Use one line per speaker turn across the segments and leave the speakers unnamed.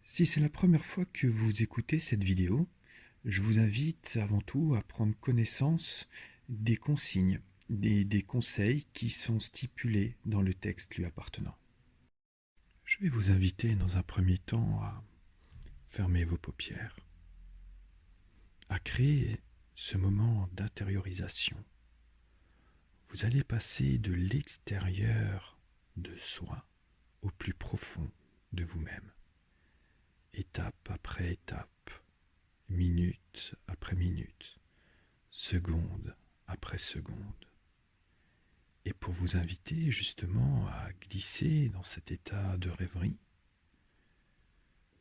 Si c'est la première fois que vous écoutez cette vidéo, je vous invite avant tout à prendre connaissance des consignes, des conseils qui sont stipulés dans le texte lui appartenant. Je vais vous inviter dans un premier temps à fermer vos paupières, à créer ce moment d'intériorisation. Vous allez passer de l'extérieur de soi au plus profond de vous-même, étape après étape, minute après minute, seconde après seconde. Et pour vous inviter justement à glisser dans cet état de rêverie,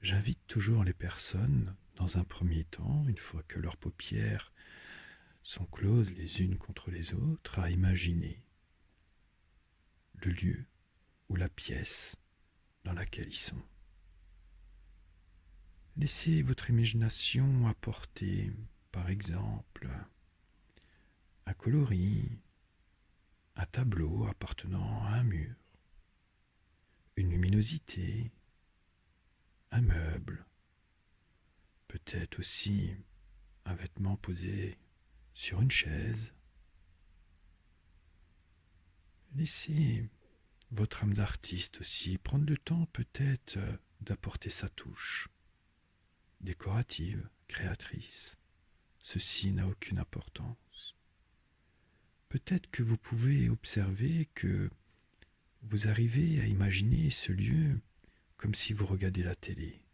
j'invite toujours les personnes, dans un premier temps, une fois que leurs paupières sont closes les unes contre les autres, à imaginer le lieu ou la pièce dans laquelle ils sont. Laissez votre imagination apporter, par exemple, un coloris, un tableau appartenant à un mur, une luminosité, un meuble, peut-être aussi un vêtement posé sur une chaise. Laissez votre âme d'artiste aussi prendre le temps peut-être d'apporter sa touche décorative, créatrice. Ceci n'a aucune importance. Peut-être que vous pouvez observer que vous arrivez à imaginer ce lieu comme si vous regardez la télé.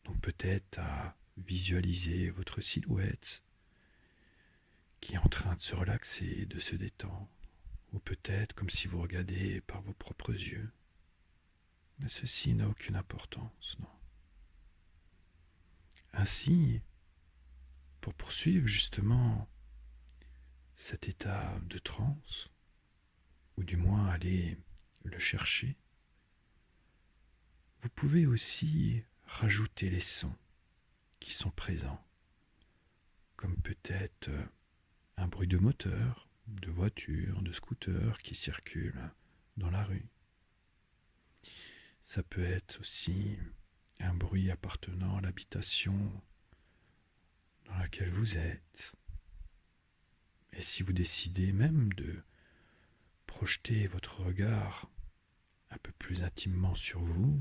Donc peut-être à visualiser votre silhouette qui est en train de se relaxer, de se détendre. Ou peut-être comme si vous regardez par vos propres yeux. Mais ceci n'a aucune importance, non. Ainsi, pour poursuivre justement cet état de transe, ou du moins aller le chercher, vous pouvez aussi rajouter les sons qui sont présents, comme peut-être un bruit de moteur, de voiture, de scooter qui circule dans la rue. Ça peut être aussi un bruit appartenant à l'habitation dans laquelle vous êtes. Et si vous décidez même de projeter votre regard un peu plus intimement sur vous,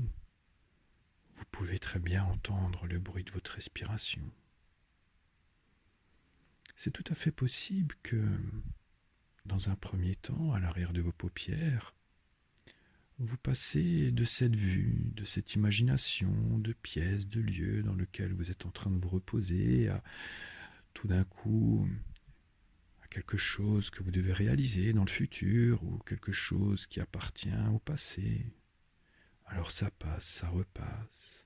vous pouvez très bien entendre le bruit de votre respiration. C'est tout à fait possible que, dans un premier temps, à l'arrière de vos paupières, vous passez de cette vue, de cette imagination, de pièces, de lieux dans lesquels vous êtes en train de vous reposer, à tout d'un coup à quelque chose que vous devez réaliser dans le futur ou quelque chose qui appartient au passé. Alors ça passe, ça repasse,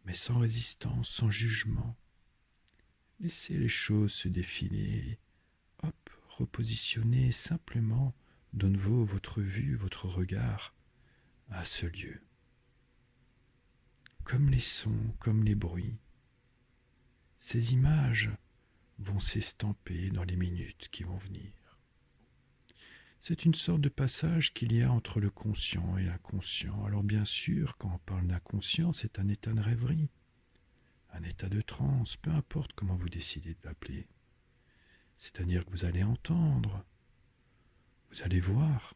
mais sans résistance, sans jugement. Laissez les choses se défiler. Hop, repositionnez simplement de nouveau votre vue, votre regard à ce lieu. Comme les sons, comme les bruits, ces images vont s'estamper dans les minutes qui vont venir. C'est une sorte de passage qu'il y a entre le conscient et l'inconscient. Alors bien sûr, quand on parle d'inconscient, c'est un état de rêverie, un état de transe, peu importe comment vous décidez de l'appeler. C'est-à-dire que vous allez entendre, vous allez voir,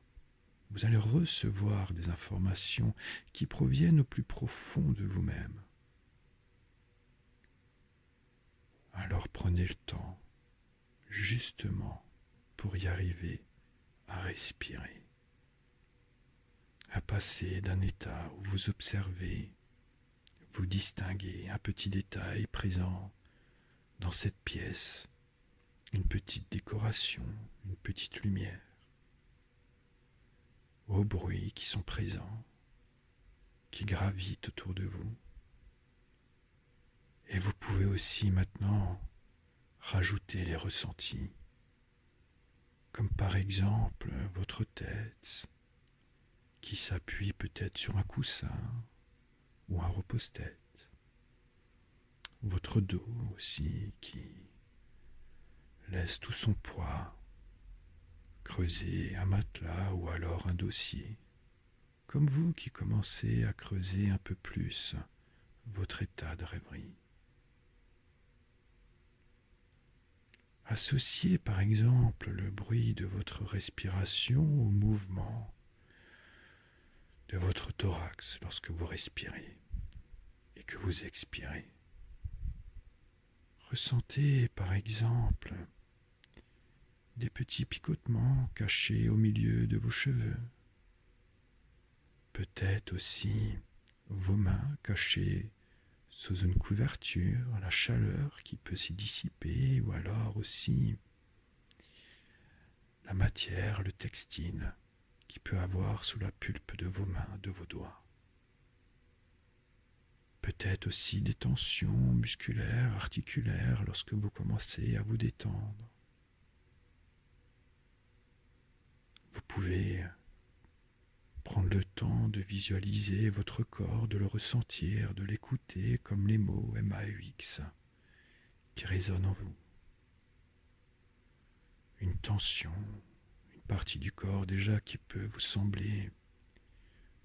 vous allez recevoir des informations qui proviennent au plus profond de vous-même. Alors prenez le temps, justement, pour y arriver à respirer, à passer d'un état où vous observez, vous distinguez un petit détail présent dans cette pièce, une petite décoration, une petite lumière, aux bruits qui sont présents, qui gravitent autour de vous. Et vous pouvez aussi maintenant rajouter les ressentis, comme par exemple votre tête qui s'appuie peut-être sur un coussin ou un repose-tête, votre dos aussi qui laisse tout son poids creuser un matelas ou alors un dossier, comme vous qui commencez à creuser un peu plus votre état de rêverie. Associez par exemple le bruit de votre respiration au mouvement de votre thorax lorsque vous respirez et que vous expirez. Ressentez par exemple des petits picotements cachés au milieu de vos cheveux. Peut-être aussi vos mains cachées sous une couverture, la chaleur qui peut s'y dissiper, ou alors aussi la matière, le textile, qui peut avoir sous la pulpe de vos mains, de vos doigts. Peut-être aussi des tensions musculaires, articulaires, lorsque vous commencez à vous détendre. Vous pouvez prendre le temps de visualiser votre corps, de le ressentir, de l'écouter comme les mots MAUX qui résonnent en vous. Une tension, une partie du corps déjà qui peut vous sembler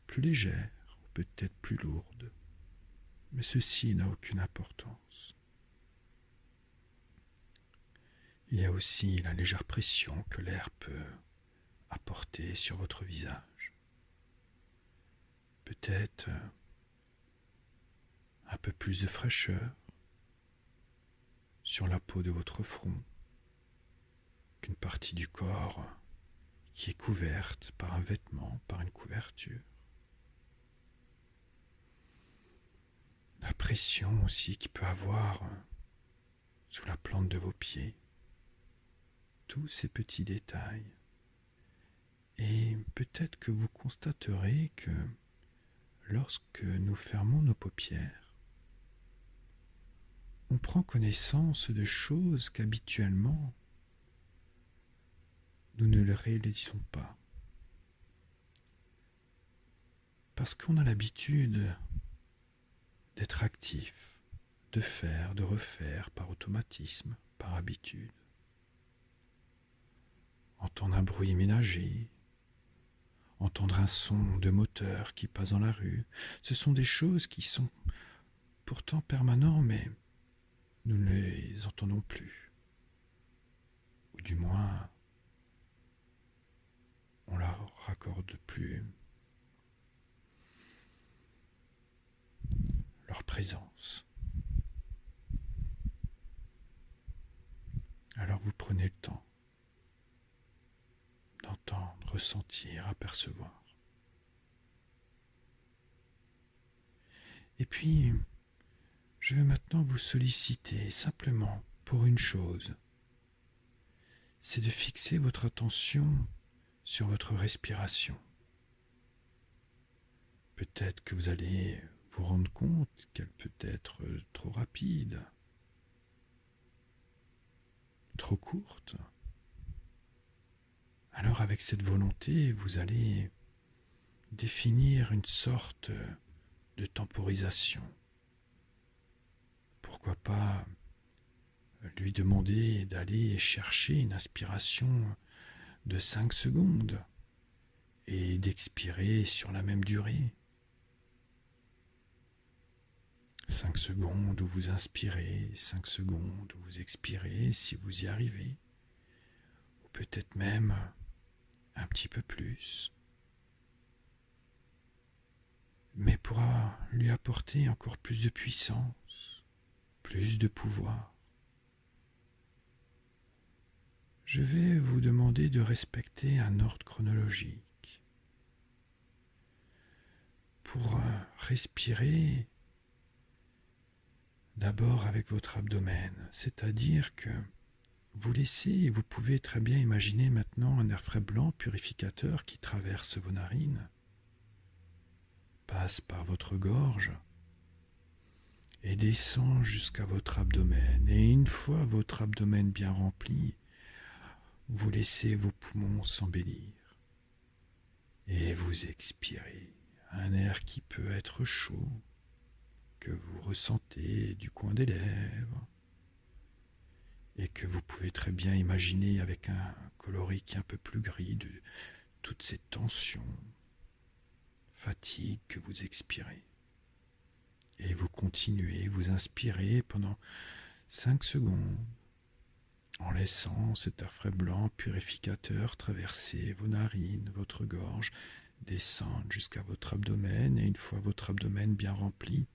plus légère ou peut-être plus lourde, mais ceci n'a aucune importance. Il y a aussi la légère pression que l'air peut apporter sur votre visage. Peut-être un peu plus de fraîcheur sur la peau de votre front qu'une partie du corps qui est couverte par un vêtement, par une couverture. La pression aussi qu'il peut avoir sous la plante de vos pieds. Tous ces petits détails. Et peut-être que vous constaterez que lorsque nous fermons nos paupières, on prend connaissance de choses qu'habituellement nous ne le réalisons pas. Parce qu'on a l'habitude d'être actif, de faire, de refaire par automatisme, par habitude. Entendre un bruit ménager, entendre un son de moteur qui passe dans la rue, ce sont des choses qui sont pourtant permanentes, mais nous ne les entendons plus. Ou du moins, on ne leur accorde plus leur présence. Alors vous prenez le temps d'entendre, ressentir, apercevoir. Et puis, je vais maintenant vous solliciter simplement pour une chose, c'est de fixer votre attention sur votre respiration. Peut-être que vous allez vous rendre compte qu'elle peut être trop rapide, trop courte. Alors avec cette volonté, vous allez définir une sorte de temporisation. Pourquoi pas lui demander d'aller chercher une inspiration de 5 secondes et d'expirer sur la même durée. 5 secondes où vous inspirez, 5 secondes où vous expirez si vous y arrivez, ou peut-être même un petit peu plus. Mais pour lui apporter encore plus de puissance, plus de pouvoir. Je vais vous demander de respecter un ordre chronologique. Pour respirer d'abord avec votre abdomen, c'est-à-dire que vous laissez, vous pouvez très bien imaginer maintenant un air frais blanc purificateur qui traverse vos narines, passe par votre gorge et descend jusqu'à votre abdomen. Et une fois votre abdomen bien rempli, vous laissez vos poumons s'embellir et vous expirez un air qui peut être chaud, que vous ressentez du coin des lèvres et que vous pouvez très bien imaginer avec un coloris qui est un peu plus gris de toutes ces tensions fatigue que vous expirez. Et vous continuez, vous inspirez pendant 5 secondes, en laissant cet air frais blanc purificateur traverser vos narines, votre gorge, descendre jusqu'à votre abdomen, et une fois votre abdomen bien rempli,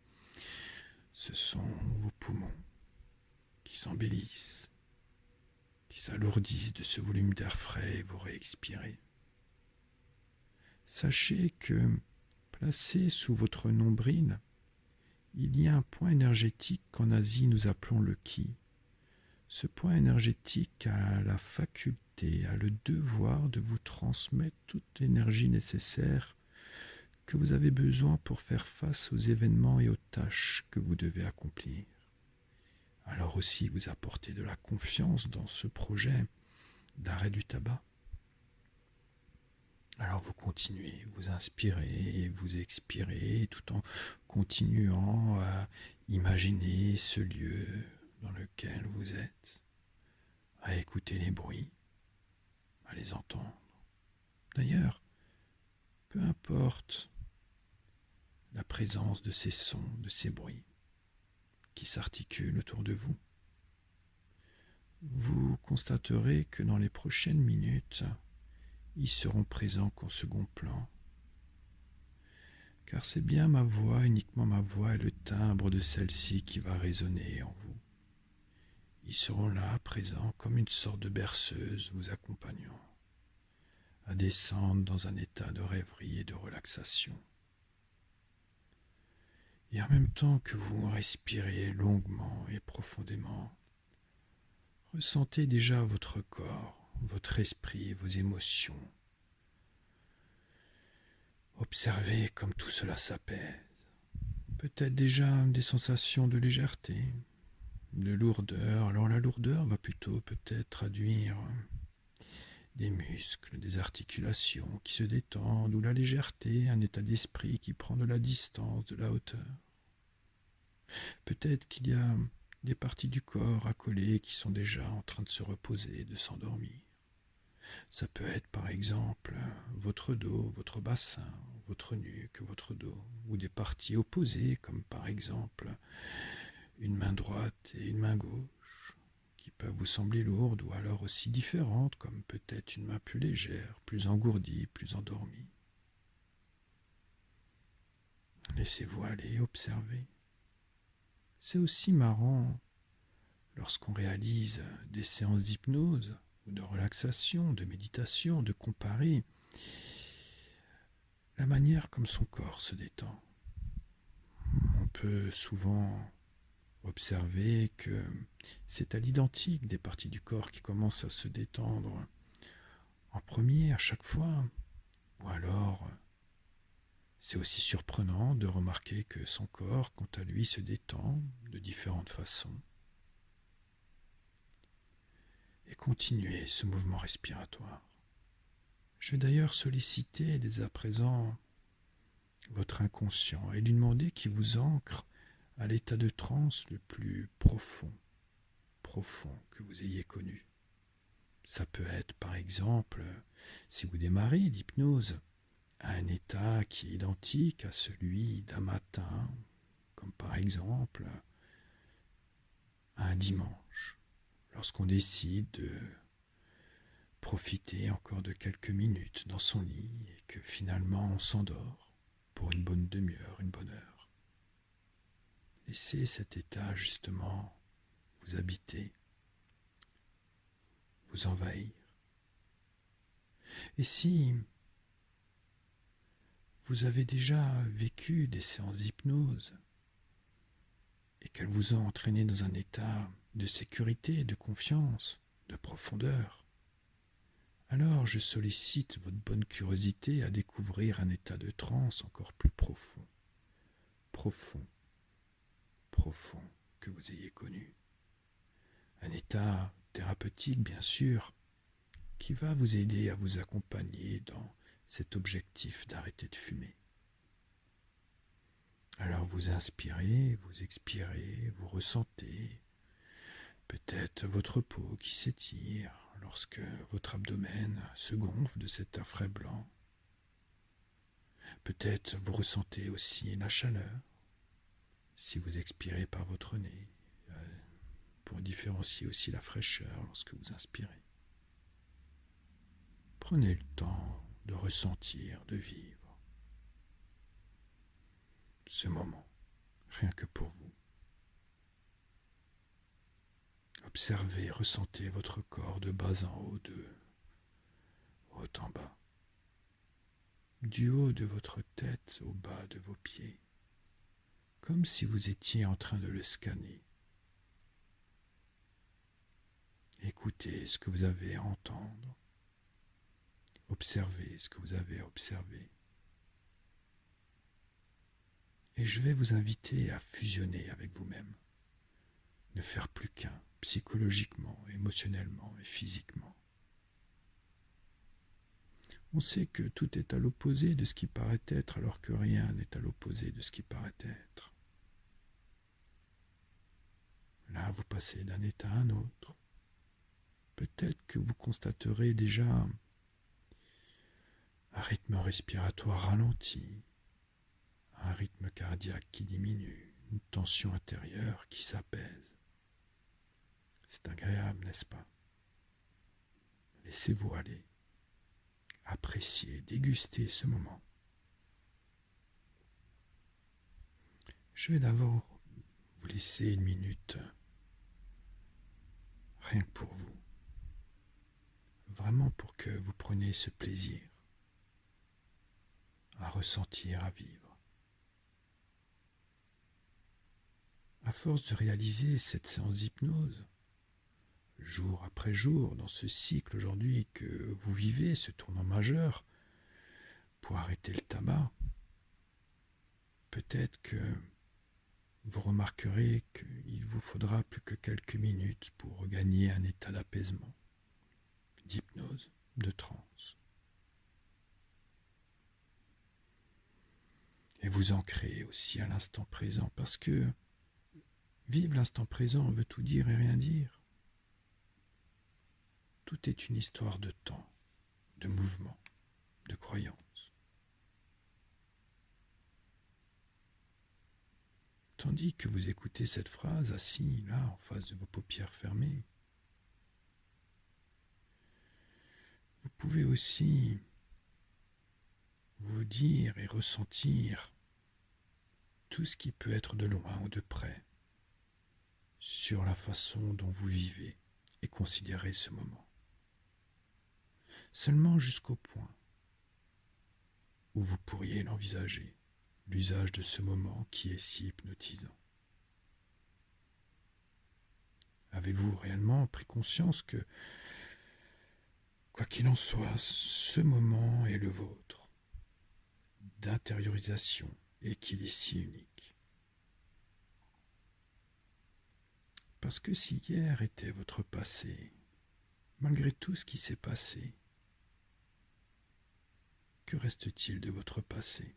ce sont vos poumons qui s'embellissent, qui s'alourdissent de ce volume d'air frais et vous réexpirez. Sachez que, placé sous votre nombril, il y a un point énergétique qu'en Asie nous appelons le Ki. Ce point énergétique a la faculté, a le devoir de vous transmettre toute l'énergie nécessaire que vous avez besoin pour faire face aux événements et aux tâches que vous devez accomplir. Alors aussi vous apportez de la confiance dans ce projet d'arrêt du tabac. Alors vous continuez, vous inspirez et vous expirez tout en continuant à imaginer ce lieu dans lequel vous êtes, à écouter les bruits, à les entendre. D'ailleurs, peu importe la présence de ces sons, de ces bruits qui s'articulent autour de vous, vous constaterez que dans les prochaines minutes, ils seront présents qu'en second plan. Car c'est bien ma voix, uniquement ma voix et le timbre de celle-ci qui va résonner en vous. Ils seront là, présents, comme une sorte de berceuse vous accompagnant à descendre dans un état de rêverie et de relaxation. Et en même temps que vous respirez longuement et profondément, ressentez déjà votre corps, votre esprit et vos émotions. Observez comme tout cela s'apaise. Peut-être déjà des sensations de légèreté, de lourdeur. Alors la lourdeur va plutôt peut-être traduire des muscles, des articulations qui se détendent, ou la légèreté, un état d'esprit qui prend de la distance, de la hauteur. Peut-être qu'il y a des parties du corps accolées qui sont déjà en train de se reposer, de s'endormir. Ça peut être par exemple votre dos, votre bassin, votre nuque, votre dos, ou des parties opposées comme par exemple une main droite et une main gauche qui peuvent vous sembler lourdes ou alors aussi différentes comme peut-être une main plus légère, plus engourdie, plus endormie. Laissez-vous aller, observer. C'est aussi marrant lorsqu'on réalise des séances d'hypnose ou de relaxation, de méditation, de comparer la manière comme son corps se détend. On peut souvent observer que c'est à l'identique des parties du corps qui commencent à se détendre en premier à chaque fois, ou alors c'est aussi surprenant de remarquer que son corps, quant à lui, se détend de différentes façons. Et continuez ce mouvement respiratoire. Je vais d'ailleurs solliciter dès à présent votre inconscient et lui demander qu'il vous ancre à l'état de transe le plus profond que vous ayez connu. Ça peut être par exemple, si vous démarrez l'hypnose, à un état qui est identique à celui d'un matin, comme par exemple un dimanche, lorsqu'on décide de profiter encore de quelques minutes dans son lit et que finalement on s'endort pour une bonne demi-heure, une bonne heure. Laissez cet état justement vous habiter, vous envahir. Et si vous avez déjà vécu des séances d'hypnose et qu'elles vous ont entraîné dans un état de sécurité, de confiance, de profondeur, alors je sollicite votre bonne curiosité à découvrir un état de transe encore plus profond, profond que vous ayez connu. Un état thérapeutique, bien sûr, qui va vous aider à vous accompagner dans cet objectif d'arrêter de fumer. Alors vous inspirez, vous expirez, vous ressentez peut-être votre peau qui s'étire lorsque votre abdomen se gonfle de cet air frais blanc. Peut-être vous ressentez aussi la chaleur si vous expirez par votre nez, pour différencier aussi la fraîcheur lorsque vous inspirez. Prenez le temps de ressentir, de vivre ce moment, rien que pour vous. Observez, ressentez votre corps de bas en haut, de haut en bas, du haut de votre tête au bas de vos pieds, comme si vous étiez en train de le scanner. Écoutez ce que vous avez à entendre, observez ce que vous avez à observer. Et je vais vous inviter à fusionner avec vous-même, ne faire plus qu'un, psychologiquement, émotionnellement et physiquement. On sait que tout est à l'opposé de ce qui paraît être, alors que rien n'est à l'opposé de ce qui paraît être. Là, vous passez d'un état à un autre. Peut-être que vous constaterez déjà un rythme respiratoire ralenti, un rythme cardiaque qui diminue, une tension intérieure qui s'apaise. C'est agréable, n'est-ce pas? Laissez-vous aller. Appréciez, dégustez ce moment. Je vais d'abord vous laisser une minute, rien que pour vous. Vraiment pour que vous preniez ce plaisir à ressentir, à vivre. À force de réaliser cette séance d'hypnose, jour après jour, dans ce cycle aujourd'hui que vous vivez, ce tournant majeur, pour arrêter le tabac, peut-être que vous remarquerez qu'il vous faudra plus que quelques minutes pour regagner un état d'apaisement, d'hypnose, de transe. Et vous ancrez aussi à l'instant présent, parce que vivre l'instant présent veut tout dire et rien dire. Tout est une histoire de temps, de mouvement, de croyance. Tandis que vous écoutez cette phrase assis là en face de vos paupières fermées, vous pouvez aussi vous dire et ressentir tout ce qui peut être de loin ou de près sur la façon dont vous vivez et considérez ce moment. Seulement jusqu'au point où vous pourriez l'envisager, l'usage de ce moment qui est si hypnotisant. Avez-vous réellement pris conscience que, quoi qu'il en soit, ce moment est le vôtre, d'intériorisation et qu'il est si unique? Parce que si hier était votre passé, malgré tout ce qui s'est passé, que reste-t-il de votre passé?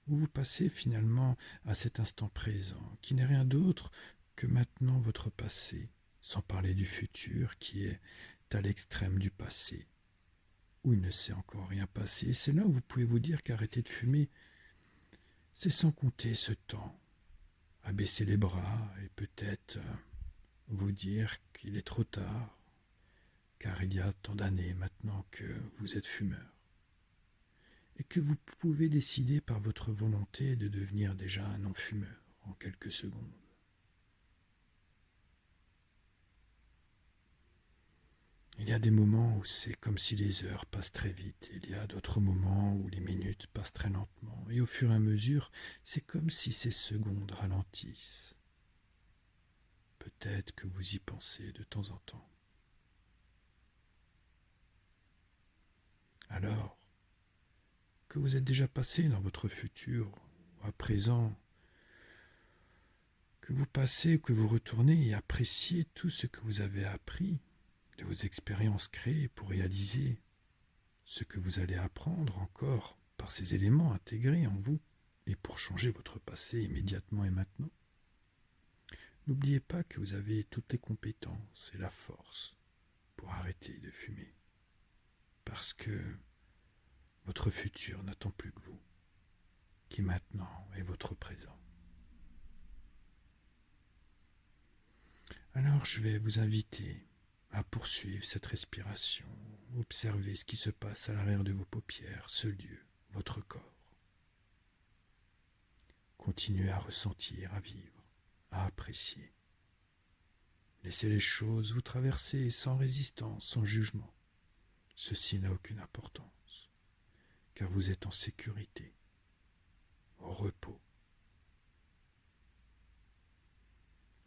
Où vous passez finalement à cet instant présent, qui n'est rien d'autre que maintenant votre passé, sans parler du futur qui est à l'extrême du passé, où il ne s'est encore rien passé. C'est là où vous pouvez vous dire qu'arrêter de fumer, c'est sans compter ce temps, à baisser les bras et peut-être vous dire qu'il est trop tard, car il y a tant d'années maintenant que vous êtes fumeur, et que vous pouvez décider par votre volonté de devenir déjà un non-fumeur en quelques secondes. Il y a des moments où c'est comme si les heures passent très vite, il y a d'autres moments où les minutes passent très lentement, et au fur et à mesure, c'est comme si ces secondes ralentissent. Peut-être que vous y pensez de temps en temps. Alors, que vous êtes déjà passé dans votre futur, ou à présent, que vous passez ou que vous retournez et appréciez tout ce que vous avez appris de vos expériences créées pour réaliser ce que vous allez apprendre encore par ces éléments intégrés en vous et pour changer votre passé immédiatement et maintenant. N'oubliez pas que vous avez toutes les compétences et la force pour arrêter de fumer. Parce que Votre futur n'attend plus que vous, qui maintenant est votre présent. Alors je vais vous inviter à poursuivre cette respiration, observer ce qui se passe à l'arrière de vos paupières, ce lieu, votre corps. Continuez à ressentir, à vivre, à apprécier. Laissez les choses vous traverser sans résistance, sans jugement. Ceci n'a aucune importance, car vous êtes en sécurité, au repos.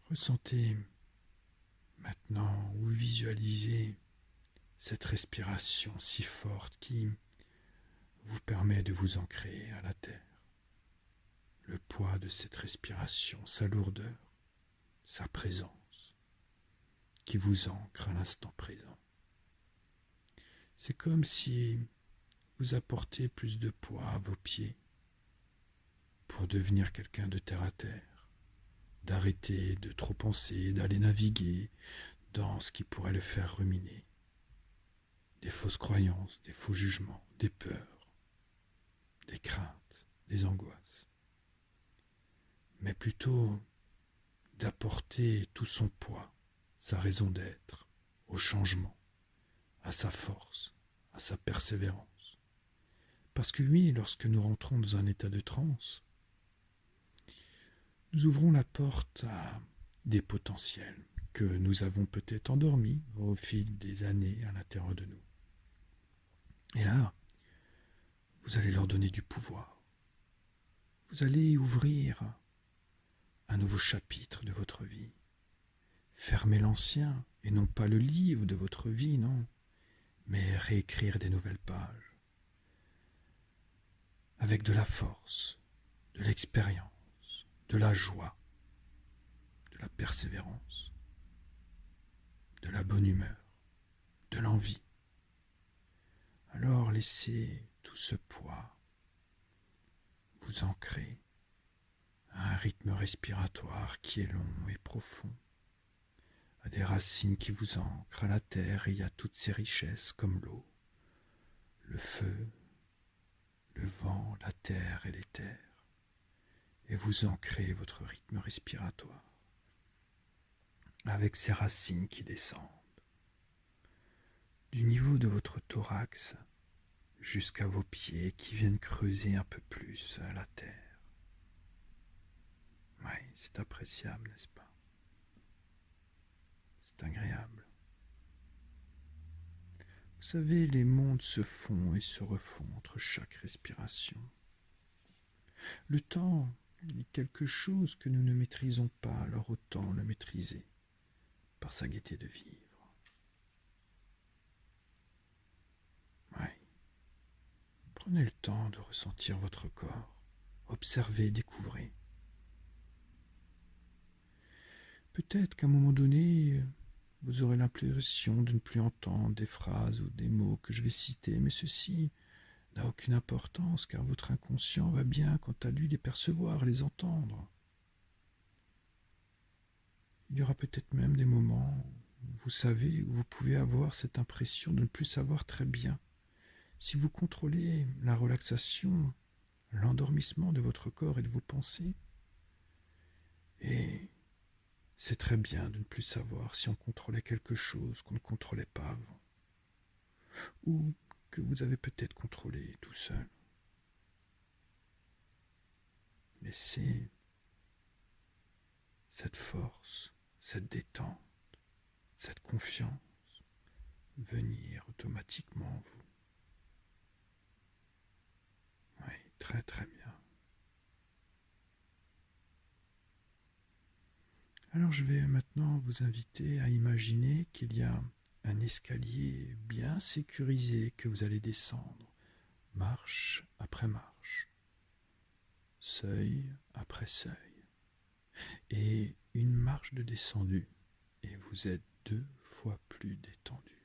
Ressentez maintenant ou visualisez cette respiration si forte qui vous permet de vous ancrer à la terre. Le poids de cette respiration, sa lourdeur, sa présence, qui vous ancre à l'instant présent. C'est comme si vous apportez plus de poids à vos pieds pour devenir quelqu'un de terre à terre, d'arrêter de trop penser, d'aller naviguer dans ce qui pourrait le faire ruminer. Des fausses croyances, des faux jugements, des peurs, des craintes, des angoisses. Mais plutôt d'apporter tout son poids, sa raison d'être, au changement, à sa force, à sa persévérance. Parce que oui, lorsque nous rentrons dans un état de transe, nous ouvrons la porte à des potentiels que nous avons peut-être endormis au fil des années à l'intérieur de nous. Et là, vous allez leur donner du pouvoir. Vous allez ouvrir un nouveau chapitre de votre vie. Fermer l'ancien, et non pas le livre de votre vie, non, mais réécrire des nouvelles pages. Avec de la force, de l'expérience, de la joie, de la persévérance, de la bonne humeur, de l'envie. Alors laissez tout ce poids vous ancrer à un rythme respiratoire qui est long et profond, à des racines qui vous ancrent à la terre et il y a toutes ces richesses comme l'eau, le feu, le vent, la terre et l'éther, et vous ancrez votre rythme respiratoire avec ces racines qui descendent du niveau de votre thorax jusqu'à vos pieds qui viennent creuser un peu plus la terre. Oui, c'est appréciable, n'est-ce pas? C'est agréable. Vous savez, les mondes se font et se refont entre chaque respiration. Le temps est quelque chose que nous ne maîtrisons pas, alors autant le maîtriser par sa gaieté de vivre. Oui. Prenez le temps de ressentir votre corps, observez, découvrez. Peut-être qu'à un moment donné, vous aurez l'impression de ne plus entendre des phrases ou des mots que je vais citer, mais ceci n'a aucune importance, car votre inconscient va bien, quant à lui, les percevoir, les entendre. Il y aura peut-être même des moments où vous savez, où vous pouvez avoir cette impression de ne plus savoir très bien. Si vous contrôlez la relaxation, l'endormissement de votre corps et de vos pensées, et c'est très bien de ne plus savoir si on contrôlait quelque chose qu'on ne contrôlait pas avant, ou que vous avez peut-être contrôlé tout seul. Laissez cette force, cette détente, cette confiance venir automatiquement en vous. Oui, très très bien. Alors je vais maintenant vous inviter à imaginer qu'il y a un escalier bien sécurisé que vous allez descendre, marche après marche, seuil après seuil, et une marche de descendu, et vous êtes 2 fois plus détendu.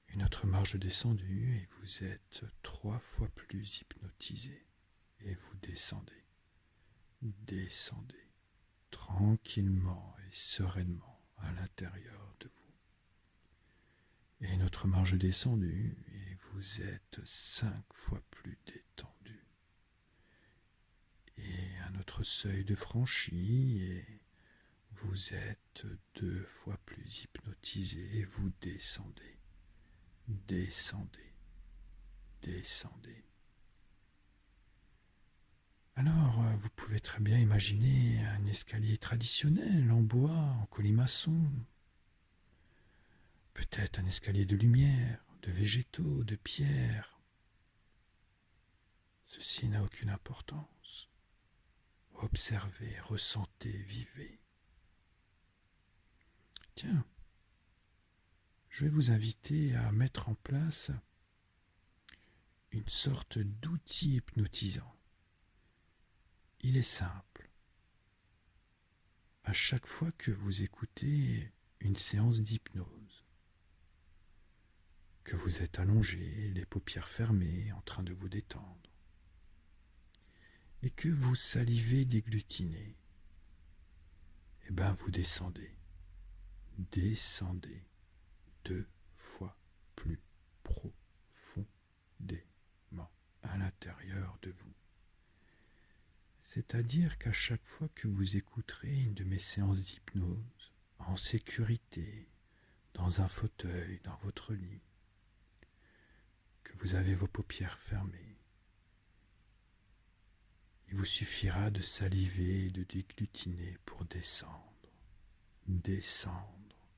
Une autre marche de descendu, et vous êtes 3 fois plus hypnotisé, et vous descendez. Descendez tranquillement et sereinement à l'intérieur de vous. Et notre marche descendue, et vous êtes 5 fois plus détendu. Et un autre seuil de franchi et vous êtes 2 fois plus hypnotisé et vous descendez, descendez, descendez. Alors, vous pouvez très bien imaginer un escalier traditionnel en bois, en colimaçon. Peut-être un escalier de lumière, de végétaux, de pierre. Ceci n'a aucune importance. Observez, ressentez, vivez. Tiens, je vais vous inviter à mettre en place une sorte d'outil hypnotisant. Il est simple. À chaque fois que vous écoutez une séance d'hypnose, que vous êtes allongé, les paupières fermées, en train de vous détendre, et que vous salivez déglutinez, eh bien vous descendez, descendez 2 fois plus profondément à l'intérieur de vous. C'est-à-dire qu'à chaque fois que vous écouterez une de mes séances d'hypnose, en sécurité, dans un fauteuil, dans votre lit, que vous avez vos paupières fermées, il vous suffira de saliver et de déglutiner pour descendre, descendre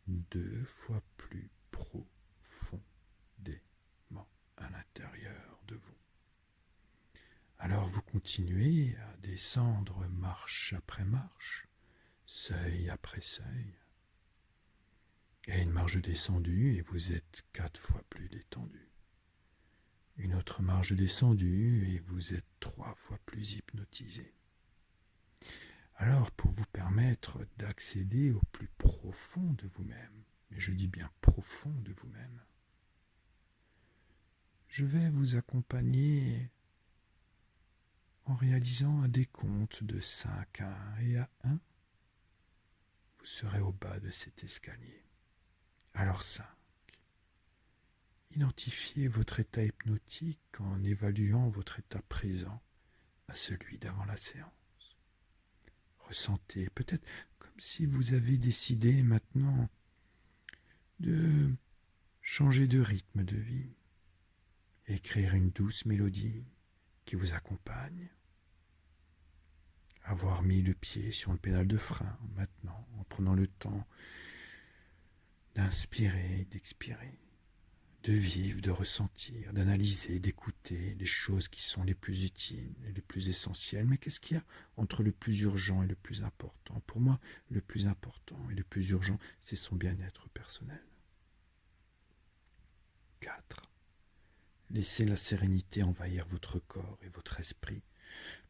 2 fois plus profondément à l'intérieur de vous. Alors vous continuez à descendre marche après marche, seuil après seuil. Et une marche descendue et vous êtes 4 fois plus détendu. Une autre marche descendue et vous êtes 3 fois plus hypnotisé. Alors pour vous permettre d'accéder au plus profond de vous-même, et je dis bien profond de vous-même, je vais vous accompagner en réalisant un décompte de 5 à 1, et à 1, vous serez au bas de cet escalier. Alors 5. Identifiez votre état hypnotique en évaluant votre état présent à celui d'avant la séance. Ressentez, peut-être comme si vous avez décidé maintenant de changer de rythme de vie, écrire une douce mélodie qui vous accompagne, avoir mis le pied sur le pédale de frein maintenant, en prenant le temps d'inspirer et d'expirer, de vivre, de ressentir, d'analyser, d'écouter les choses qui sont les plus utiles et les plus essentielles. Mais qu'est-ce qu'il y a entre le plus urgent et le plus important? Pour moi, le plus important et le plus urgent, c'est son bien-être personnel. 4. Laissez la sérénité envahir votre corps et votre esprit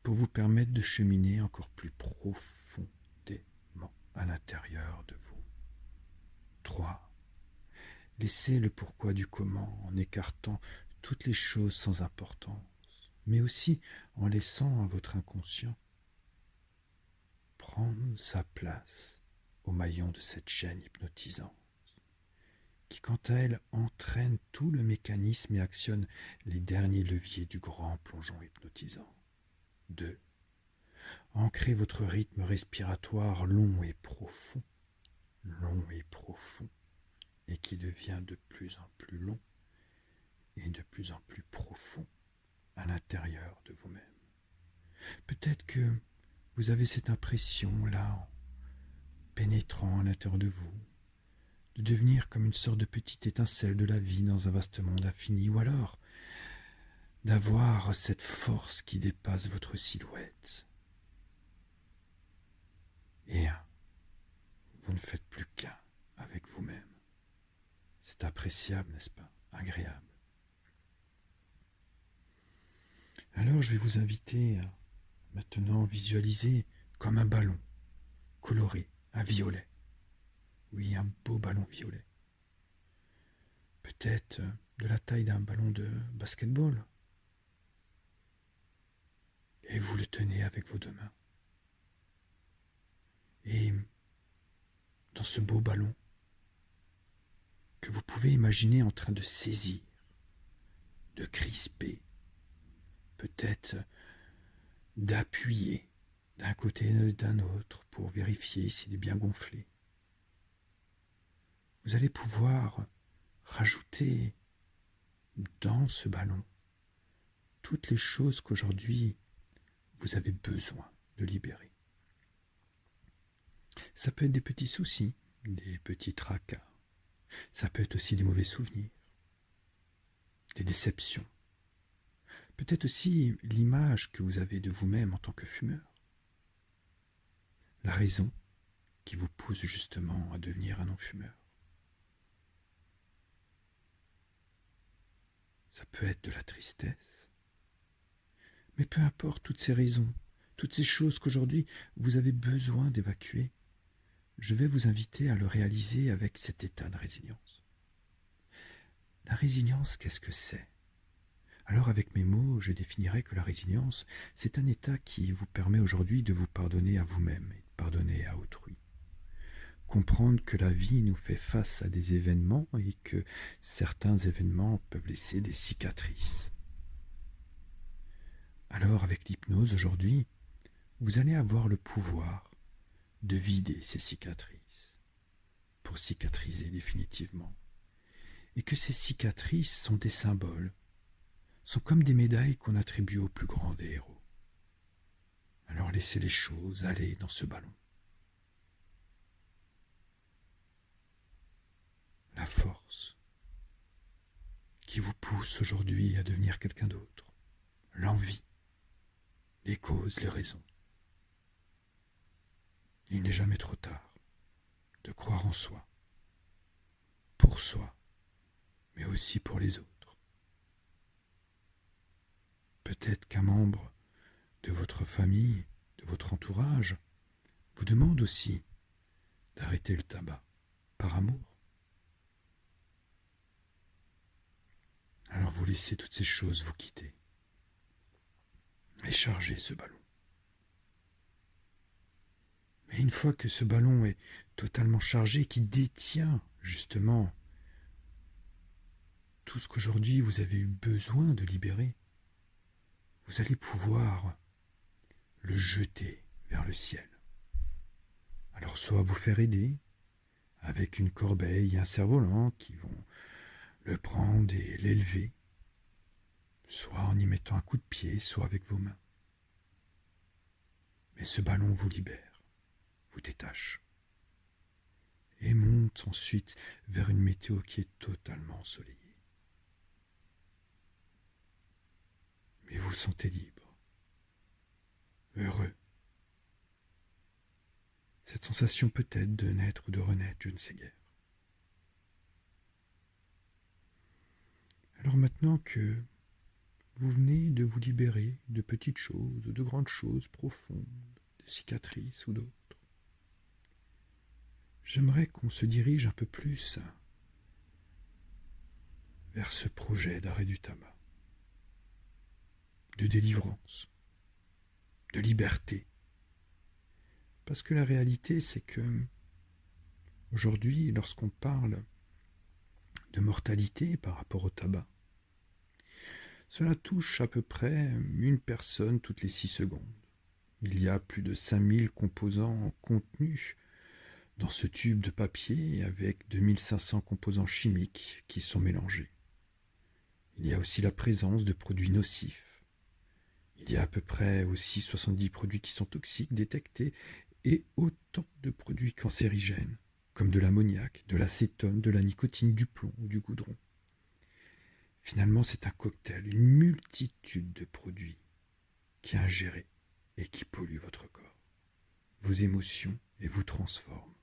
pour vous permettre de cheminer encore plus profondément à l'intérieur de vous. 3. Laissez le pourquoi du comment en écartant toutes les choses sans importance, mais aussi en laissant à votre inconscient prendre sa place au maillon de cette chaîne hypnotisante, qui quant à elle entraîne tout le mécanisme et actionne les derniers leviers du grand plongeon hypnotisant. 2. Ancrez votre rythme respiratoire long et profond, et qui devient de plus en plus long et de plus en plus profond à l'intérieur de vous-même. Peut-être que vous avez cette impression-là, en pénétrant à l'intérieur de vous, de devenir comme une sorte de petite étincelle de la vie dans un vaste monde infini, ou alors d'avoir cette force qui dépasse votre silhouette. Et vous ne faites plus qu'un avec vous-même. C'est appréciable, n'est-ce pas? Agréable. Alors je vais vous inviter à maintenant visualiser comme un ballon coloré, un violet. Oui, un beau ballon violet. Peut-être de la taille d'un ballon de basketball. Et vous le tenez avec vos 2 mains. Et dans ce beau ballon, que vous pouvez imaginer en train de saisir de crisper, peut-être d'appuyer d'un côté et d'un autre pour vérifier s'il est bien gonflé. Vous allez pouvoir rajouter dans ce ballon toutes les choses qu'aujourd'hui vous avez besoin de libérer. Ça peut être des petits soucis, des petits tracas. Ça peut être aussi des mauvais souvenirs, des déceptions. Peut-être aussi l'image que vous avez de vous-même en tant que fumeur. La raison qui vous pousse justement à devenir un non-fumeur. Ça peut être de la tristesse. Mais peu importe toutes ces raisons, toutes ces choses qu'aujourd'hui vous avez besoin d'évacuer, je vais vous inviter à le réaliser avec cet état de résilience. La résilience, qu'est-ce que c'est ? Alors avec mes mots, je définirais que la résilience, c'est un état qui vous permet aujourd'hui de vous pardonner à vous-même et de pardonner à autrui. Comprendre que la vie nous fait face à des événements et que certains événements peuvent laisser des cicatrices. Alors avec l'hypnose aujourd'hui, vous allez avoir le pouvoir de vider ces cicatrices pour cicatriser définitivement. Et que ces cicatrices sont des symboles, sont comme des médailles qu'on attribue aux plus grands des héros. Alors laissez les choses aller dans ce ballon. La force qui vous pousse aujourd'hui à devenir quelqu'un d'autre, l'envie, les causes, les raisons. Il n'est jamais trop tard de croire en soi, pour soi, mais aussi pour les autres. Peut-être qu'un membre de votre famille, de votre entourage, vous demande aussi d'arrêter le tabac par amour. Alors vous laissez toutes ces choses vous quitter et chargez ce ballon. Mais une fois que ce ballon est totalement chargé, qui détient justement tout ce qu'aujourd'hui vous avez eu besoin de libérer, vous allez pouvoir le jeter vers le ciel. Alors soit vous faire aider avec une corbeille et un cerf-volant qui vont le prendre et l'élever, soit en y mettant un coup de pied, soit avec vos mains. Mais ce ballon vous libère, vous détache, et monte ensuite vers une météo qui est totalement ensoleillée. Mais vous vous sentez libre, heureux. Cette sensation peut-être de naître ou de renaître, je ne sais guère. Alors maintenant que vous venez de vous libérer de petites choses, de grandes choses profondes, de cicatrices ou d'autres, j'aimerais qu'on se dirige un peu plus vers ce projet d'arrêt du tabac, de délivrance, de liberté. Parce que la réalité, c'est que aujourd'hui, lorsqu'on parle de mortalité par rapport au tabac, cela touche à peu près une personne toutes les 6 secondes. Il y a plus de 5000 composants contenus dans ce tube de papier avec 2500 composants chimiques qui sont mélangés. Il y a aussi la présence de produits nocifs. Il y a à peu près aussi 70 produits qui sont toxiques détectés et autant de produits cancérigènes, comme de l'ammoniac, de l'acétone, de la nicotine, du plomb ou du goudron. Finalement, c'est un cocktail, une multitude de produits qui ingérés et qui polluent votre corps, vos émotions et vous transforment.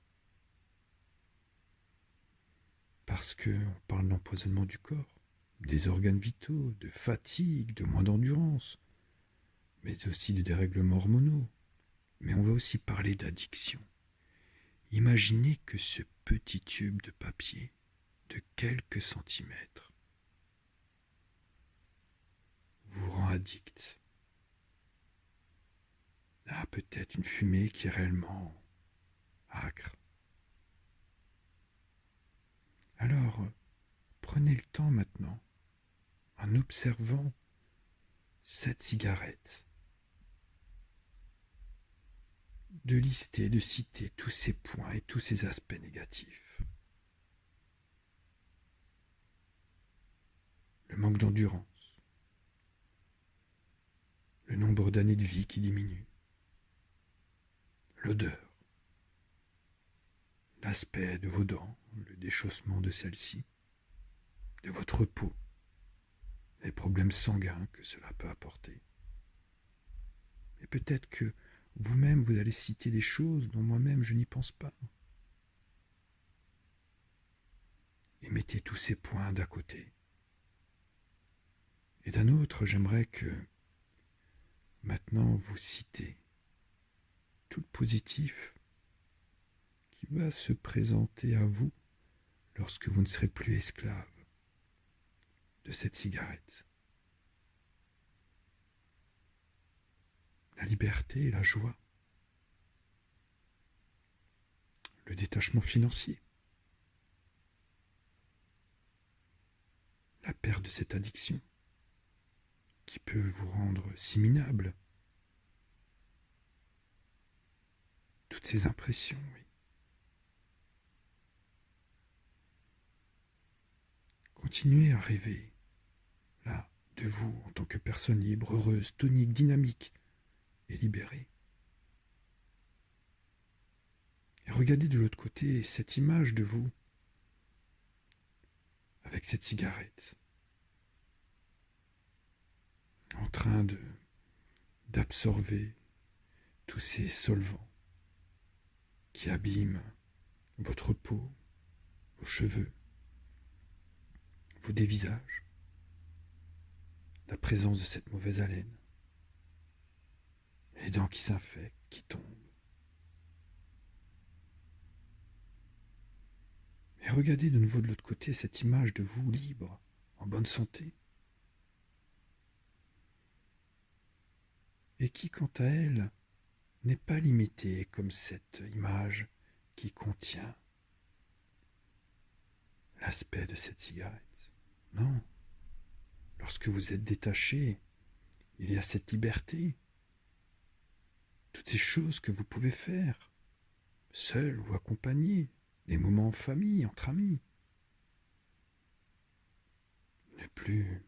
Parce qu'on parle d'empoisonnement du corps, des organes vitaux, de fatigue, de moins d'endurance, mais aussi de dérèglements hormonaux. Mais on va aussi parler d'addiction. Imaginez que ce petit tube de papier de quelques centimètres vous rend addict à peut-être une fumée qui est réellement âcre. Alors, prenez le temps maintenant, en observant cette cigarette, de lister, de citer tous ces points et tous ces aspects négatifs. Le manque d'endurance, le nombre d'années de vie qui diminue, l'odeur, l'aspect de vos dents, le déchaussement de celles-ci, de votre peau, les problèmes sanguins que cela peut apporter. Et peut-être que vous-même, vous allez citer des choses dont moi-même je n'y pense pas. Et mettez tous ces points d'à côté. Et d'un autre, j'aimerais que maintenant vous citez tout le positif qui va se présenter à vous lorsque vous ne serez plus esclave de cette cigarette. La liberté et la joie, le détachement financier, la perte de cette addiction qui peut vous rendre si minable. Toutes ces impressions, oui. Continuez à rêver, là, de vous en tant que personne libre, heureuse, tonique, dynamique et libérée. Et regardez de l'autre côté cette image de vous, avec cette cigarette, en train d'absorber tous ces solvants qui abîment votre peau, vos cheveux, vos dévisages, la présence de cette mauvaise haleine, les dents qui s'infectent, qui tombent. Et regardez de nouveau de l'autre côté cette image de vous libre, en bonne santé, et qui, quant à elle, n'est pas limitée comme cette image qui contient l'aspect de cette cigarette. Non. Lorsque vous êtes détaché, il y a cette liberté, toutes ces choses que vous pouvez faire, seul ou accompagné, des moments en famille, entre amis. Ne plus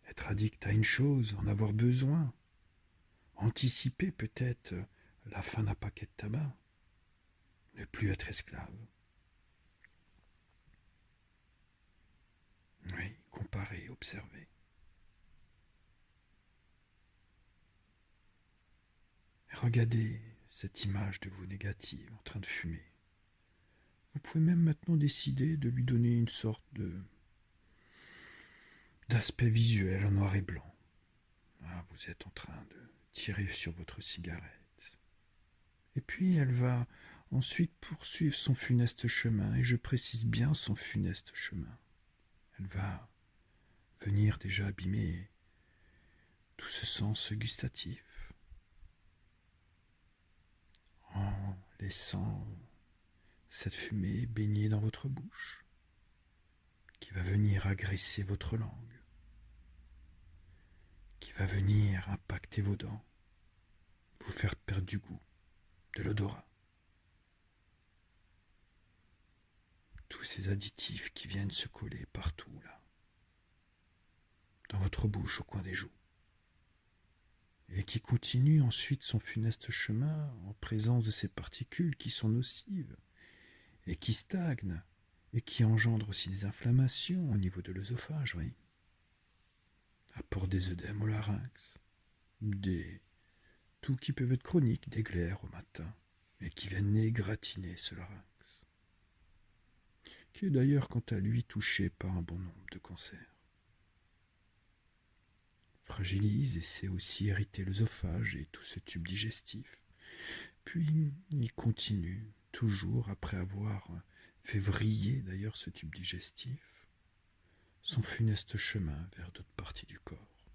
être addict à une chose, en avoir besoin, anticiper peut-être la fin d'un paquet de tabac, ne plus être esclave. Oui, comparer, observer. Et regardez cette image de vous négative en train de fumer. Vous pouvez même maintenant décider de lui donner une sorte d'aspect visuel en noir et blanc. Ah, vous êtes en train de tirer sur votre cigarette. Et puis elle va ensuite poursuivre son funeste chemin, et je précise bien son funeste chemin. Elle va venir déjà abîmer tout ce sens gustatif, en laissant cette fumée baigner dans votre bouche, qui va venir agresser votre langue, qui va venir impacter vos dents, vous faire perdre du goût, de l'odorat. Tous ces additifs qui viennent se coller partout, là, dans votre bouche, au coin des joues, et qui continue ensuite son funeste chemin en présence de ces particules qui sont nocives et qui stagnent et qui engendrent aussi des inflammations au niveau de l'œsophage, oui. Apport des œdèmes au larynx, tout qui peuvent être chroniques, des glaires au matin, et qui viennent égratigner ce larynx, qui est d'ailleurs quant à lui touché par un bon nombre de cancers. Fragilise et sait aussi irriter l'œsophage et tout ce tube digestif. Puis il continue, toujours après avoir fait vriller d'ailleurs ce tube digestif, son funeste chemin vers d'autres parties du corps.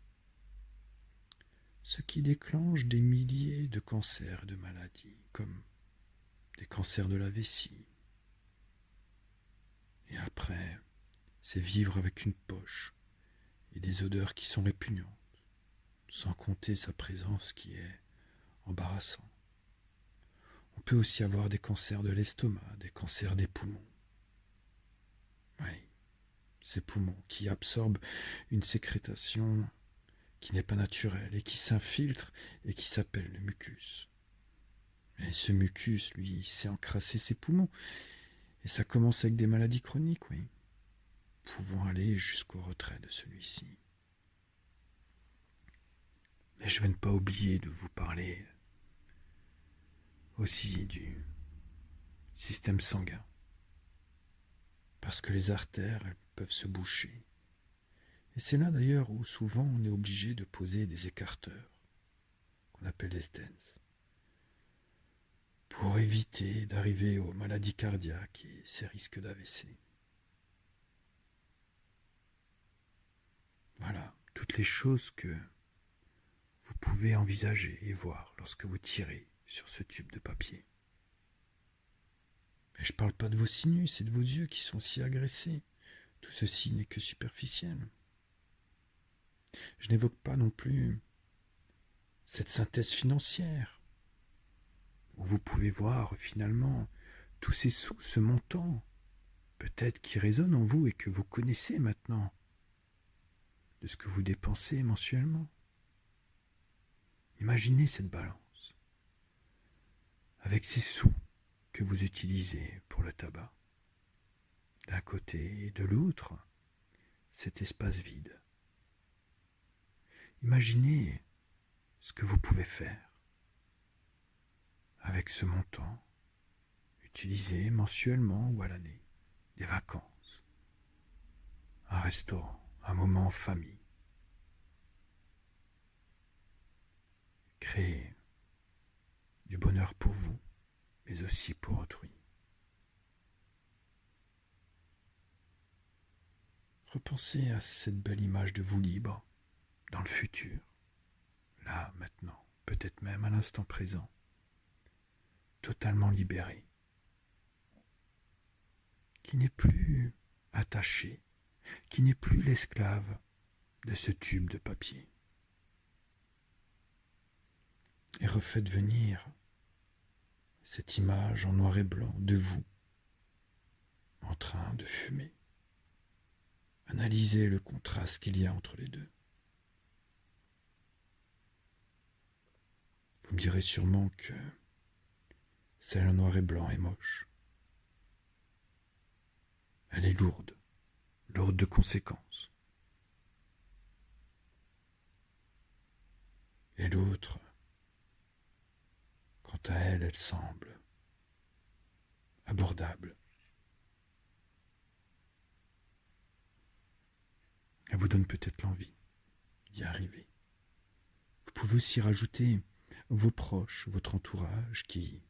Ce qui déclenche des milliers de cancers et de maladies, comme des cancers de la vessie. Et après, c'est vivre avec une poche et des odeurs qui sont répugnantes, sans compter sa présence qui est embarrassante. On peut aussi avoir des cancers de l'estomac, des cancers des poumons. Oui, ces poumons qui absorbent une sécrétation qui n'est pas naturelle et qui s'infiltre et qui s'appelle le mucus. Et ce mucus, lui, il sait encrasser ses poumons. Et ça commence avec des maladies chroniques, oui, pouvant aller jusqu'au retrait de celui-ci. Et je vais ne pas oublier de vous parler aussi du système sanguin. Parce que les artères, elles peuvent se boucher. Et c'est là d'ailleurs où souvent on est obligé de poser des écarteurs, qu'on appelle des stents, pour éviter d'arriver aux maladies cardiaques et ces risques d'AVC. Voilà, toutes les choses que vous pouvez envisager et voir lorsque vous tirez sur ce tube de papier. Et je ne parle pas de vos sinus et de vos yeux qui sont si agressés. Tout ceci n'est que superficiel. Je n'évoque pas non plus cette synthèse financière, où vous pouvez voir finalement tous ces sous, ce montant, peut-être qui résonne en vous et que vous connaissez maintenant, de ce que vous dépensez mensuellement. Imaginez cette balance, avec ces sous que vous utilisez pour le tabac. D'un côté et de l'autre, cet espace vide. Imaginez ce que vous pouvez faire avec ce montant utilisé mensuellement ou à l'année. Des vacances, un restaurant, un moment en famille. Créer du bonheur pour vous, mais aussi pour autrui. Repensez à cette belle image de vous libre, dans le futur, là, maintenant, peut-être même à l'instant présent, totalement libéré, qui n'est plus attaché, qui n'est plus l'esclave de ce tube de papier. Et refaites venir cette image en noir et blanc de vous, en train de fumer. Analysez le contraste qu'il y a entre les deux. Vous me direz sûrement que celle en noir et blanc est moche. Elle est lourde, lourde de conséquences. Et l'autre, quant à elle, elle semble abordable. Elle vous donne peut-être l'envie d'y arriver. Vous pouvez aussi rajouter vos proches, votre entourage qui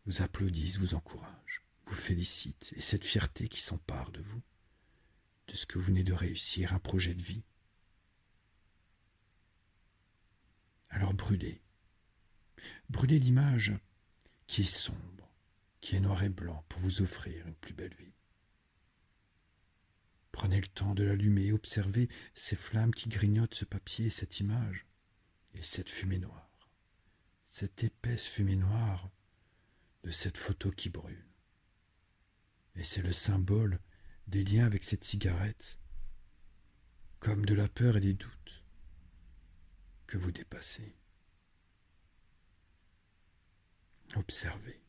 vous applaudissent, vous encouragent, vous félicitent, et cette fierté qui s'empare de vous, de ce que vous venez de réussir, un projet de vie. Alors brûlez l'image qui est sombre, qui est noir et blanc pour vous offrir une plus belle vie. Prenez le temps de l'allumer et observez ces flammes qui grignotent ce papier, cette image, et cette fumée noire, cette épaisse fumée noire de cette photo qui brûle. Et c'est le symbole des liens avec cette cigarette, comme de la peur et des doutes que vous dépassez. Observez.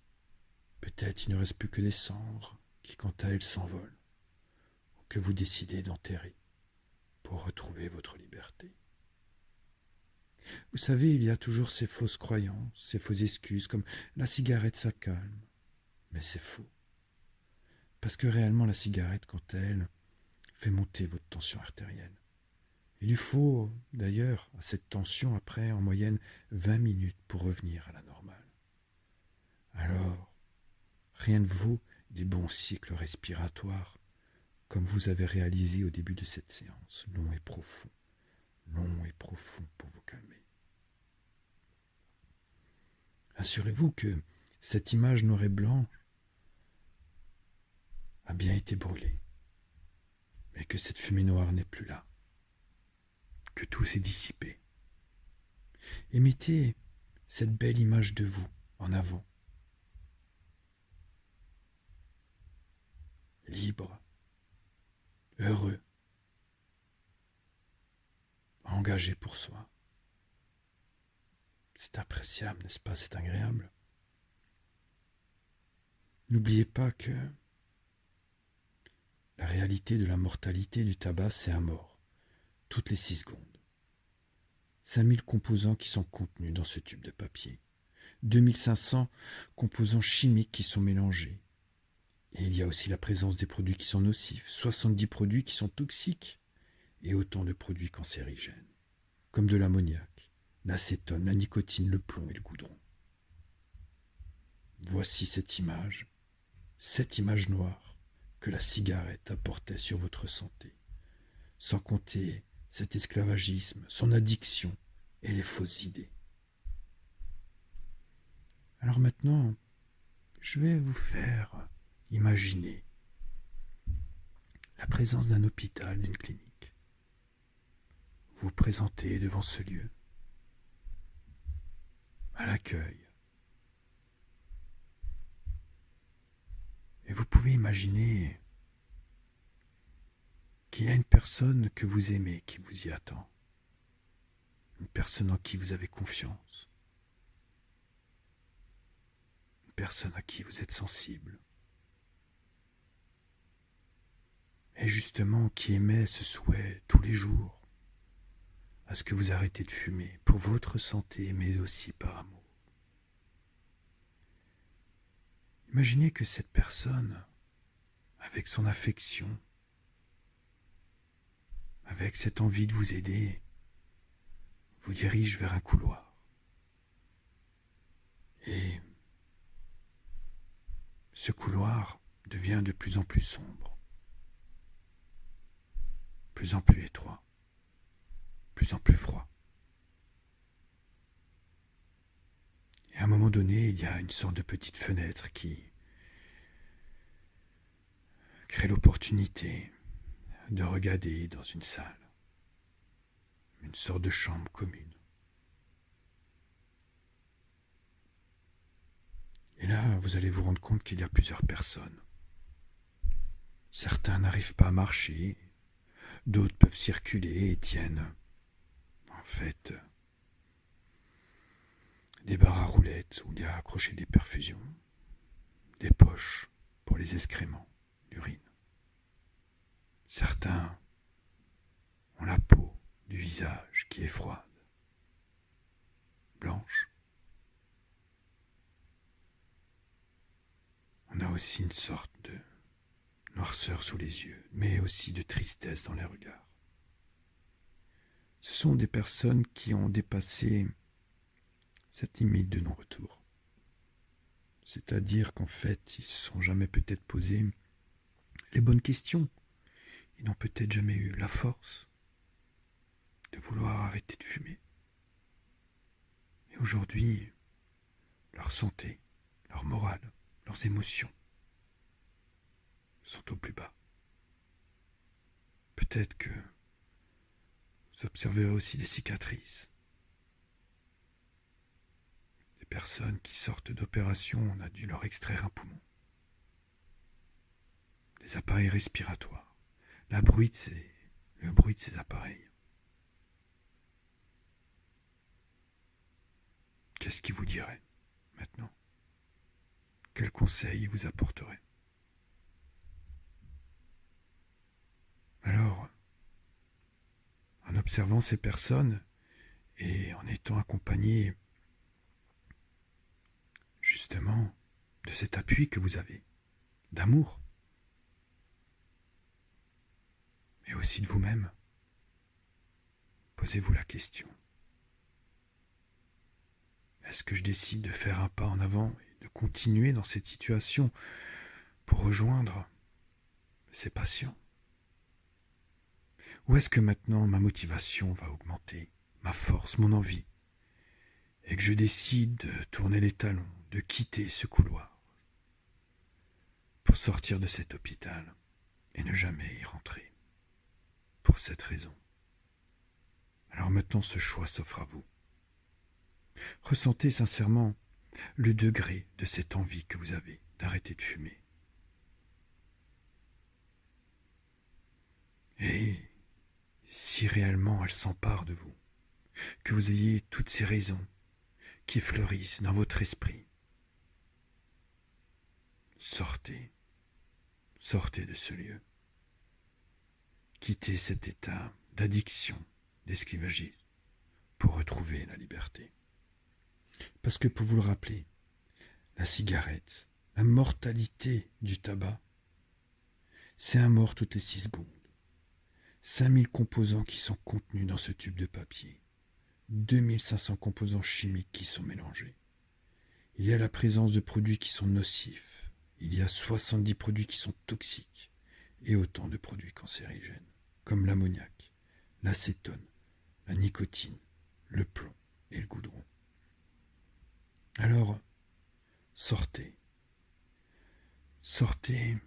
Peut-être il ne reste plus que des cendres qui, quant à elles, s'envolent, ou que vous décidez d'enterrer pour retrouver votre liberté. Vous savez, il y a toujours ces fausses croyances, ces fausses excuses, comme la cigarette, ça calme. Mais c'est faux. Parce que réellement, la cigarette, quant à elle, fait monter votre tension artérielle. Il lui faut, d'ailleurs, à cette tension, après, en moyenne, 20 minutes pour revenir à la normale. Alors, rien ne vaut des bons cycles respiratoires, comme vous avez réalisé au début de cette séance, long et profond pour vous calmer. Assurez-vous que cette image noir et blanc a bien été brûlée, mais que cette fumée noire n'est plus là, que tout s'est dissipé. Et mettez cette belle image de vous en avant. Libre, heureux, engagé pour soi. C'est appréciable, n'est-ce pas? C'est agréable. N'oubliez pas que la réalité de la mortalité du tabac, c'est un mort, toutes les 6 secondes. 5000 composants qui sont contenus dans ce tube de papier. 2500 composants chimiques qui sont mélangés. Et il y a aussi la présence des produits qui sont nocifs, 70 produits qui sont toxiques, et autant de produits cancérigènes, comme de l'ammoniac, l'acétone, la nicotine, le plomb et le goudron. Voici cette image noire que la cigarette apportait sur votre santé, sans compter cet esclavagisme, son addiction et les fausses idées. Alors maintenant, je vais vous faire imaginer la présence d'un hôpital, d'une clinique. Vous vous présentez devant ce lieu, à l'accueil. Et vous pouvez imaginer qu'il y a une personne que vous aimez qui vous y attend. Une personne en qui vous avez confiance. Une personne à qui vous êtes sensible. Et justement qui émet ce souhait tous les jours à ce que vous arrêtez de fumer pour votre santé, mais aussi par amour. Imaginez que cette personne, avec son affection, avec cette envie de vous aider, vous dirige vers un couloir. Et ce couloir devient de plus en plus sombre, de plus en plus étroit, de plus en plus froid. Et à un moment donné, il y a une sorte de petite fenêtre qui crée l'opportunité de regarder dans une salle, une sorte de chambre commune. Et là, vous allez vous rendre compte qu'il y a plusieurs personnes. Certains n'arrivent pas à marcher, d'autres peuvent circuler et tiennent, en fait, des barres à roulettes où il y a accroché des perfusions, des poches pour les excréments, l'urine. Certains ont la peau du visage qui est froide, blanche. On a aussi une sorte de noirceur sous les yeux, mais aussi de tristesse dans les regards. Ce sont des personnes qui ont dépassé cette limite de non-retour. C'est-à-dire qu'en fait, ils ne se sont jamais peut-être posé les bonnes questions. Ils n'ont peut-être jamais eu la force de vouloir arrêter de fumer. Et aujourd'hui, leur santé, leur morale, leurs émotions sont au plus bas. Peut-être que vous observerez aussi des cicatrices. Des personnes qui sortent d'opération, on a dû leur extraire un poumon. Des appareils respiratoires. Le bruit de ces appareils. Qu'est-ce qu'il vous dirait maintenant? Quel conseil il vous apporterait? Alors, en observant ces personnes et en étant accompagné justement de cet appui que vous avez, d'amour, mais aussi de vous-même, posez-vous la question. Est-ce que je décide de faire un pas en avant et de continuer dans cette situation pour rejoindre ces patients? Ou est-ce que maintenant ma motivation va augmenter, ma force, mon envie, et que je décide de tourner les talons, de quitter ce couloir pour sortir de cet hôpital et ne jamais y rentrer? Pour cette raison, Alors maintenant, ce choix s'offre à vous. Ressentez sincèrement le degré de cette envie que vous avez d'arrêter de fumer. Et si réellement elle s'empare de vous, que vous ayez toutes ces raisons qui fleurissent dans votre esprit, sortez, sortez de ce lieu. Quittez cet état d'addiction, d'esclavagisme, pour retrouver la liberté. Parce que pour vous le rappeler, la cigarette, la mortalité du tabac, c'est un mort toutes les 6 secondes. 5000 composants qui sont contenus dans ce tube de papier. 2500 composants chimiques qui sont mélangés. Il y a la présence de produits qui sont nocifs. Il y a 70 produits qui sont toxiques. Et autant de produits cancérigènes, comme l'ammoniac, l'acétone, la nicotine, le plomb et le goudron. Alors, sortez. Sortez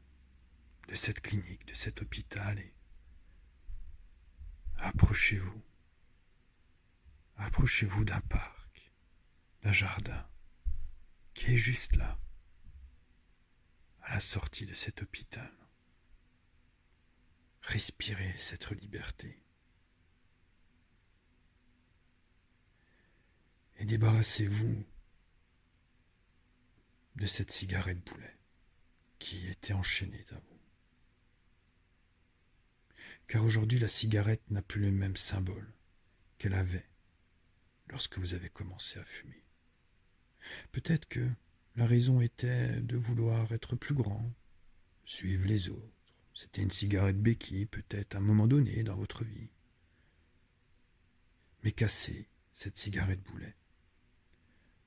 de cette clinique, de cet hôpital et approchez-vous. Approchez-vous d'un parc, d'un jardin, qui est juste là, à la sortie de cet hôpital. Respirez cette liberté. Et débarrassez-vous de cette cigarette boulet qui était enchaînée à vous. Car aujourd'hui, la cigarette n'a plus le même symbole qu'elle avait lorsque vous avez commencé à fumer. Peut-être que la raison était de vouloir être plus grand, suivre les autres. C'était une cigarette béquille, peut-être à un moment donné dans votre vie. Mais cassez cette cigarette boulet.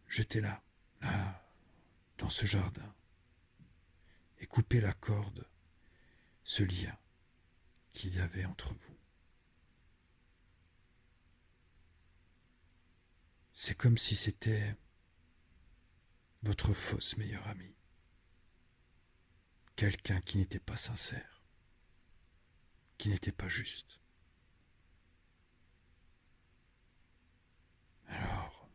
Jetez-la, là, dans ce jardin. Et coupez la corde, ce lien qu'il y avait entre vous. C'est comme si c'était votre fausse meilleure amie. Quelqu'un qui n'était pas sincère, qui n'était pas juste. Alors,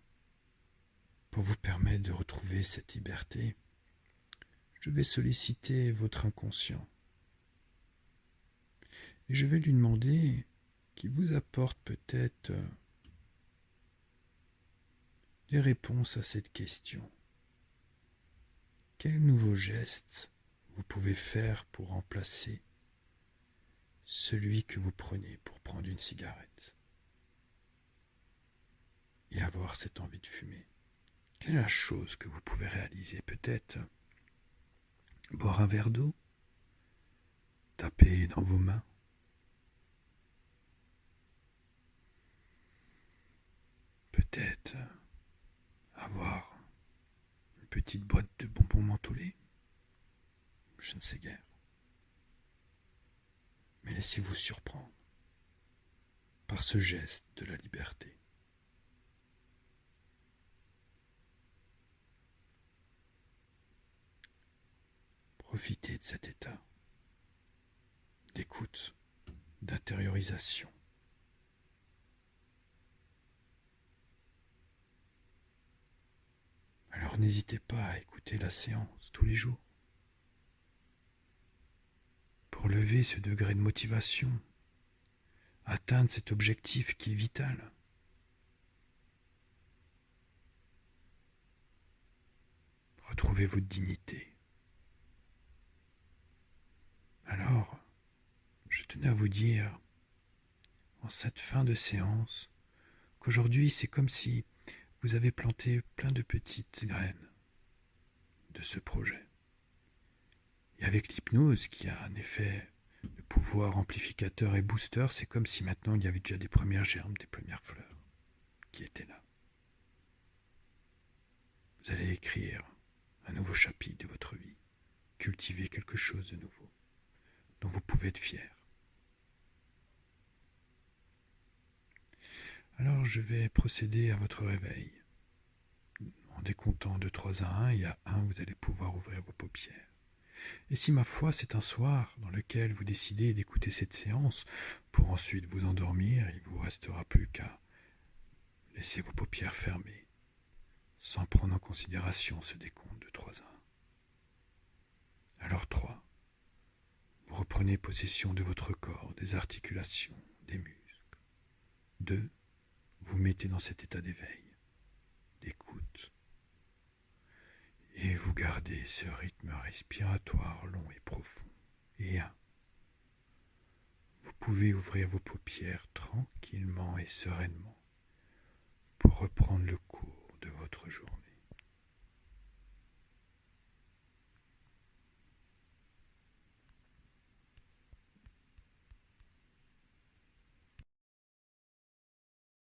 pour vous permettre de retrouver cette liberté, je vais solliciter votre inconscient. Et je vais lui demander qu'il vous apporte peut-être des réponses à cette question. Quel nouveau geste vous pouvez faire pour remplacer celui que vous prenez pour prendre une cigarette et avoir cette envie de fumer? Quelle est la chose que vous pouvez réaliser? Peut-être boire un verre d'eau, taper dans vos mains, peut-être avoir une petite boîte de bonbons mentholés, je ne sais guère. Mais laissez-vous surprendre par ce geste de la liberté. Profitez de cet état d'écoute, d'intériorisation. Alors n'hésitez pas à écouter la séance tous les jours pour lever ce degré de motivation, atteindre cet objectif qui est vital. Retrouvez votre dignité. Alors, je tenais à vous dire, en cette fin de séance, qu'aujourd'hui c'est comme si vous avez planté plein de petites graines de ce projet. Et avec l'hypnose, qui a un effet de pouvoir amplificateur et booster, c'est comme si maintenant il y avait déjà des premières germes, des premières fleurs qui étaient là. Vous allez écrire un nouveau chapitre de votre vie, cultiver quelque chose de nouveau, dont vous pouvez être fier. Alors je vais procéder à votre réveil. En décomptant de 3 à 1, et à 1, vous allez pouvoir ouvrir vos paupières. Et si ma foi c'est un soir dans lequel vous décidez d'écouter cette séance pour ensuite vous endormir, il vous restera plus qu'à laisser vos paupières fermées, sans prendre en considération ce décompte de 3 à 1. Alors 3. Vous reprenez possession de votre corps, des articulations, des muscles. 2. Vous mettez dans cet état d'éveil, d'écoute. Et vous gardez ce rythme respiratoire long et profond. Et 1. Vous pouvez ouvrir vos paupières tranquillement et sereinement pour reprendre le cours de votre journée.